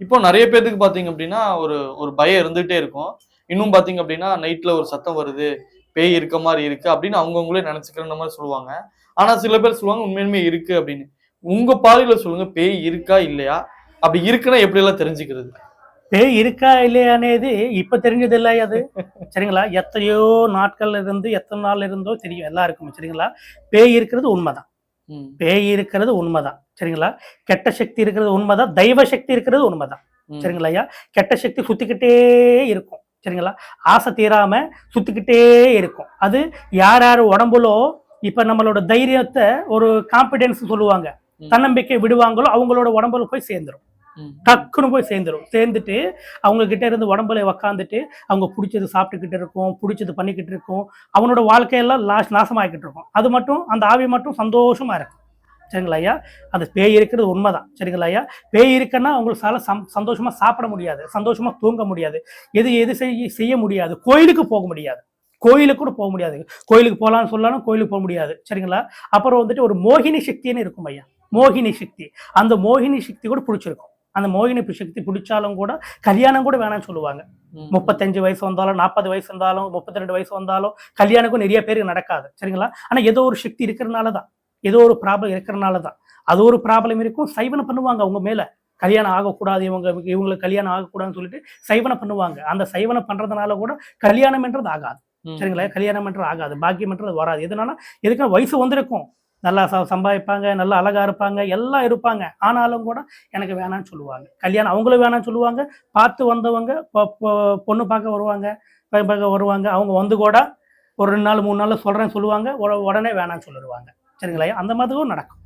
இப்போ நெறைய பேத்துக்கு பார்த்தீங்க அப்டின்னா, ஒரு ஒரு பயம் இருந்துட்டே இருக்கும். இன்னும் பார்த்தீங்க அப்டின்னா, நைட்ல ஒரு சத்தம் வருது, பேய் இருக்க மாரி இருக்கு அப்டின்னு அவங்கவங்களே நெனச்சுக்கிற மாரி சொல்லுவாங்க. ஆனா சில பேர் சொல்லுவாங்க உண்மையாலுமே இருக்கு அப்டின்னு. உங்க பார்வையில சொல்லுங்க பேய் இருக்கா? இல்லையா? அப்டி இருக்குன்னா எப்படியெல்லாம் தெரிஞ்சுக்கிறது? பேய் இருக்கா இல்லையானேது இப்ப தெரிஞ்சது இல்ல அது. சரிங்களா? எத்தனையோ நாட்கள்ல இருந்து, எத்தன நாள் இருந்தோ தெரியும் எல்லாருக்கும். சரிங்களா? பேய் இருக்கிறது உண்மதான். ம். பேய் இருக்கிறது உண்மதான். சரிங்களா? கெட்ட சக்தி இருக்கிறது உண்மதான். தெய்வ சக்தி இருக்கிறது உண்மதான். ம். சரிங்களாய்யா? கெட்ட சக்தி சுத்திக்கிட்டே இருக்கும். சரிங்களா? ஆசை தீராம சுத்திக்கிட்டே இருக்கும். அது யார் யார் உடம்புலோ இப்ப நம்மளோட தைரியத்த ஒரு கான்ஃபிடன்ஸ் சொல்லுவாங்க. ம். தன்னம்பிக்கை விடுவாங்களோ, அவங்களோட உடம்புல போய் சேர்ந்துரும். ம். டக்குன்னு போய் சேர்ந்துரும். சேர்ந்துட்டு அவங்க கிட்ட இருந்து உடம்புல உக்காந்துட்டு, அவங்க புடிச்சது சாப்பிட்டுக்கிட்டு இருக்கும், புடிச்சது பண்ணிக்கிட்டு இருக்கும். அவனோட வாழ்க்கையெல்லாம் நாசமாக்கிட்டு இருக்கும். அது மட்டும் அந்த ஆவி மட்டும் சந்தோஷமா இருக்கும். சரிங்களா ஐயா? அந்த பேய் இருக்கிறது உண்மதான். சரிங்களா ஐயா? பேய் இருக்குன்னா அவங்களால சந்தோஷமா சாப்பிட முடியாது. சந்தோஷமா தூங்க முடியாது. எது எது செய்ய முடியாது. கோயிலுக்கு போக முடியாது. கோயிலுக்கு கூட போக முடியாது. கோயிலுக்கு போலான்னு சொன்னாலும் கோயிலுக்கு போக முடியாது. சரிங்களா? அப்புறம் வந்துட்டு ஒரு மோகினி சக்தின்னு இருக்கும் ஐயா. மோகினி சக்தி. அந்த மோகினி சக்தி கூட புடிச்சிருக்கும். அந்த மோகினி சக்தி பிடிச்சாலும் கூட கல்யாணம் கூட வேணாம்னு சொல்லுவாங்க. ம். 35 வயசு வந்தாலும், 40 வயசு வந்தாலும், 32 வயசு வந்தாலும் கல்யாணக்கும் நிறைய பேருக்கு நடக்காது. சரிங்களா? ஆனா ஏதோ ஒரு சக்தி இருக்கிறனால தான். ஏதோ ஒரு ப்ராப்ளம் இருக்கிறனால தான். அது ஒரு ப்ராப்ளம் இருக்கும். சைவனை பண்ணுவாங்க அவங்க மேல. கல்யாணம் ஆகக்கூடாது, இவங்களுக்கு கல்யாணம் ஆகக்கூடாதுன்னு சொல்லிட்டு சைவனை பண்ணுவாங்க. அந்த சைவனை பண்றதுனால கூட கல்யாணம்ன்றது ஆகாது. ம். சரிங்களா? கல்யாணம்ன்றது ஆகாது. பாக்கியம்ன்றது வராது. எதனால எதுக்குன்னா வயசு வந்திருக்கும். நல்லா சம்பாதிப்பாங்க, நல்லா அழகா இருப்பாங்க, எல்லாம் இருப்பாங்க. ஆனாலும் கூட எனக்கு வேணான்னு சொல்லுவாங்க. கல்யாணம் அவங்களும் வேணான்னு சொல்லுவாங்க. பார்த்து வந்தவங்க பொண்ணு பார்க்க வருவாங்க, பையன் பார்க்க வருவாங்க. அவங்க வந்து கூட ஒரு 2 நாள் 3 நாள்ல சொல்றேன்னு சொல்லுவாங்க. உடனே வேணான்னு சொல்லிருவாங்க. சரிங்களா? அந்த மாதிரியும் நடக்கும்.